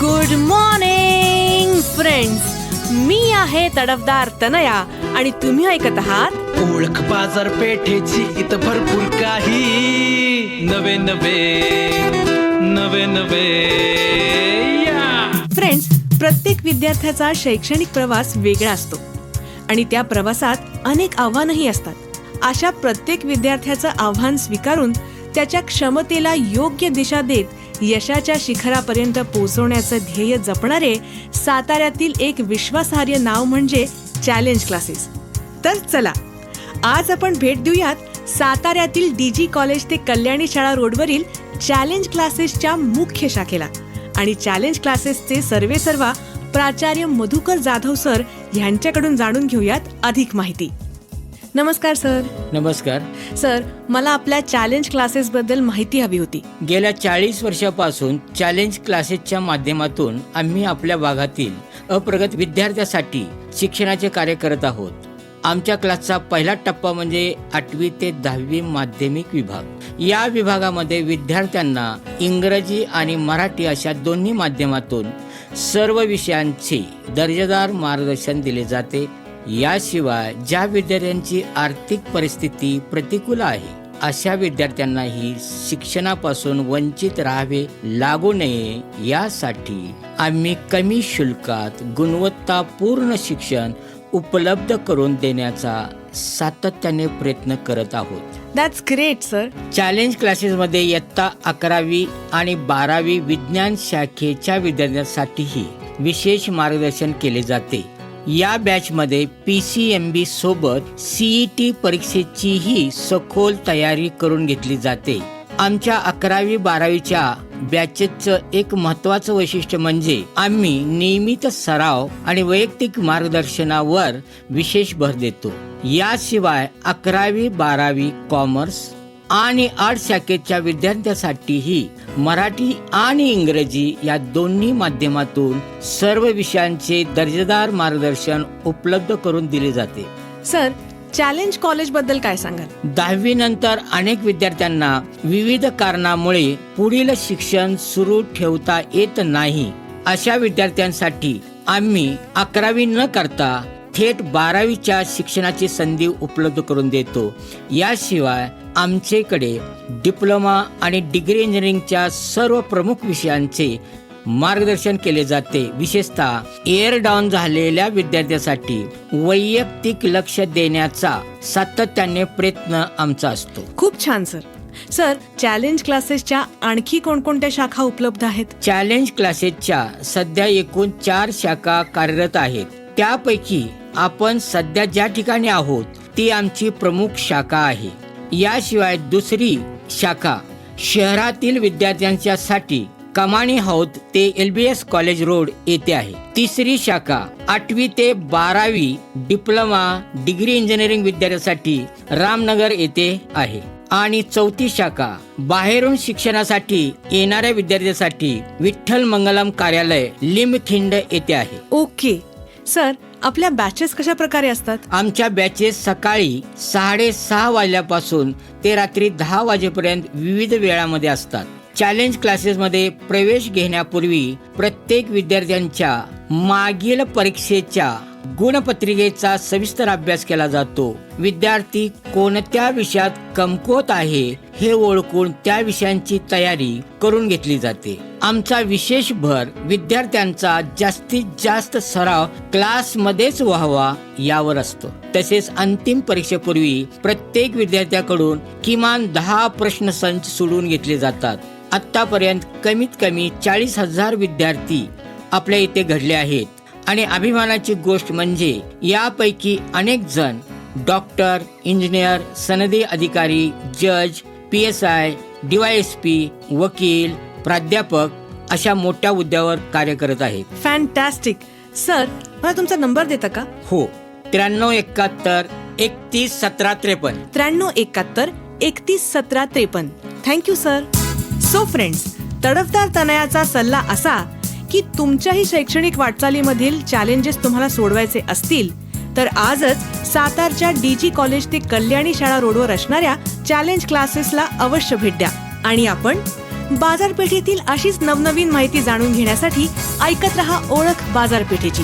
Good morning friends, मी आहे तडफदार तनया आणि तुम्ही ऐकत आहात ओळख बाजारपेठेची इथं भरपूर काही नवे नवे या. फ्रेंड्स, प्रत्येक विद्यार्थ्याचा शैक्षणिक प्रवास वेगळा असतो आणि त्या प्रवासात अनेक आव्हानही असतात. अशा प्रत्येक विद्यार्थ्याचं आव्हान स्वीकारून त्याच्या क्षमतेला योग्य दिशा देत यशाच्या शिखरापर्यंत पोहोचवण्याचं ध्येय जपणारे साताऱ्यातील एक विश्वासार्ह नाव म्हणजे चॅलेंज क्लासेस. तर चला, आज आपण भेट देऊयात साताऱ्यातील DG कॉलेज ते कल्याणी शाळा रोडवरील चॅलेंज क्लासेसच्या मुख्य शाखेला आणि चॅलेंज क्लासेसचे सर्वेसर्वा प्राचार्य मधुकर जाधव सर यांच्याकडून जाणून घेऊयात अधिक माहिती. नमस्कार सर. नमस्कार सर, मला आपल्या चॅलेंज क्लासेस बद्दल माहिती हवी होती. गेल्या 40 वर्षापासून चॅलेंज क्लासेसच्या माध्यमातून आम्ही आपल्या भागातील अप्रगत विद्यार्थ्यांसाठी शिक्षणाचे कार्य करत आहोत. आमच्या क्लासचा पहिला टप्पा म्हणजे 8वी ते 10वी माध्यमिक विभाग. या विभागामध्ये विद्यार्थ्यांना इंग्रजी आणि मराठी अशा दोन्ही माध्यमातून सर्व विषयांचे दर्जेदार मार्गदर्शन दिले जाते. याशिवाय ज्या विद्यार्थ्यांची आर्थिक परिस्थिती प्रतिकूल आहे अशा विद्यार्थ्यांनाही शिक्षणापासून वंचित राहावे लागू नये यासाठी आम्ही कमी शुल्कात गुणवत्तापूर्ण शिक्षण उपलब्ध करून देण्याचा सातत्याने प्रयत्न करत आहोत. That's great sir. चॅलेंज क्लासेसमध्ये इयत्ता 11वी आणि 12वी विज्ञान शाखेच्या विद्यार्थ्यांसाठीही विशेष मार्गदर्शन केले जाते. या बॅचमध्ये PCMB सोबत CET परीक्षेचीही सखोल तयारी करून घेतली जाते. आमच्या 11वी 12वीच्या बॅचेसचं एक महत्त्वाचं वैशिष्ट्य म्हणजे आम्ही नियमित सराव आणि वैयक्तिक मार्गदर्शनावर विशेष भर देतो. याशिवाय 11वी 12वी कॉमर्स आणि आर्ट शाखेच्या विद्यार्थ्यांसाठीही मराठी आणि इंग्रजी या दोन्ही माध्यमातून सर्व विषयांचे दर्जेदार मार्गदर्शन उपलब्ध करून दिले जाते. सर, चॅलेंज कॉलेज बद्दल काय सांगाल? 10वी नंतर अनेक विद्यार्थ्यांना विविध कारणामुळे पुढील शिक्षण सुरू ठेवता येत नाही. अशा विद्यार्थ्यांसाठी आम्ही 11वी न करता थेट 12वीच्या शिक्षणाची संधी उपलब्ध करून देतो. याशिवाय आमच्याकडे डिप्लोमा आणि डिग्री इंजिनिअरिंगच्या सर्व प्रमुख विषयांचे मार्गदर्शन केले जाते. विशेषतः एअर डाऊन झालेल्या विद्यार्थ्यांसाठी वैयक्तिक लक्ष देण्याचा सातत्याने प्रयत्न आमचा असतो. खूप छान सर. सर, चॅलेंज क्लासेसच्या आणखी कोणकोणत्या शाखा उपलब्ध आहेत? चॅलेंज क्लासेसच्या सध्या एकूण 4 शाखा कार्यरत आहेत. त्यापैकी आपण सध्या ज्या ठिकाणी आहोत ती आमची प्रमुख शाखा आहे. याशिवाय दुसरी शाखा शहरातील विद्यार्थ्यांसाठी कमानी हौद ते LBS कॉलेज रोड येथे आहे. तिसरी शाखा 8वी ते 12वी डिप्लोमा डिग्री इंजिनिअरिंग विद्यार्थ्यांसाठी रामनगर येथे आहे. आणि चौथी शाखा बाहेरून शिक्षणासाठी येणाऱ्या विद्यार्थ्यांसाठी विठ्ठल मंगलम कार्यालय लिमखिंड येथे आहे. ओके सर, आपल्या बॅचेस कशा प्रकारे असतात? आमच्या बॅचेस सकाळी 6:30 वाजल्यापासून ते रात्री 10 वाजेपर्यंत विविध वेळामध्ये असतात. चॅलेंज क्लासेसमध्ये प्रवेश घेण्यापूर्वी प्रत्येक विद्यार्थ्यांच्या मागील परीक्षेच्या गुणपत्रिकेचा सविस्तर अभ्यास केला जातो. विद्यार्थी कोणत्या विषयात कमकुवत आहे हे ओळखून त्या विषयांची तयारी करून घेतली जाते. आमचा विशेष भर विद्यार्थ्यांचा जास्तीत जास्त सराव क्लासमध्येच व्हावा यावर असतो. तसेच अंतिम परीक्षेपूर्वी प्रत्येक विद्यार्थ्याकडून किमान 10 प्रश्नसंच सोडवून घेतले जातात. आतापर्यंत कमीत कमी 40,000 विद्यार्थी आपल्या इथे घडले आहेत आणि अभिमानाची गोष्ट म्हणजे यापैकी अनेक जण डॉक्टर, इंजिनियर, सनदी अधिकारी, जज, PSI, DYSP, वकील, प्राध्यापक अशा मोठ्या हुद्द्यावर कार्य करत आहेत. फॅन्टॅस्टिक. सर, मला तुमचा नंबर देता का? हो, 9371 31 17 53. 9371 31 17 53. Thank you sir. सो फ्रेंड्स, तडफदार तनयाचा सल्ला असा की तुमच्याही शैक्षणिक वाटचालीमधील चॅलेंजेस तुम्हाला सोडवायचे असतील तर आजच सातारच्या DG कॉलेज ते कल्याणी शाळा रोडवर असणाऱ्या चॅलेंज क्लासेसला अवश्य भेट द्या आणि आपण बाजारपेठेतील अशीच नवनवीन माहिती जाणून घेण्यासाठी ऐकत रहा ओळख बाजारपेठेची.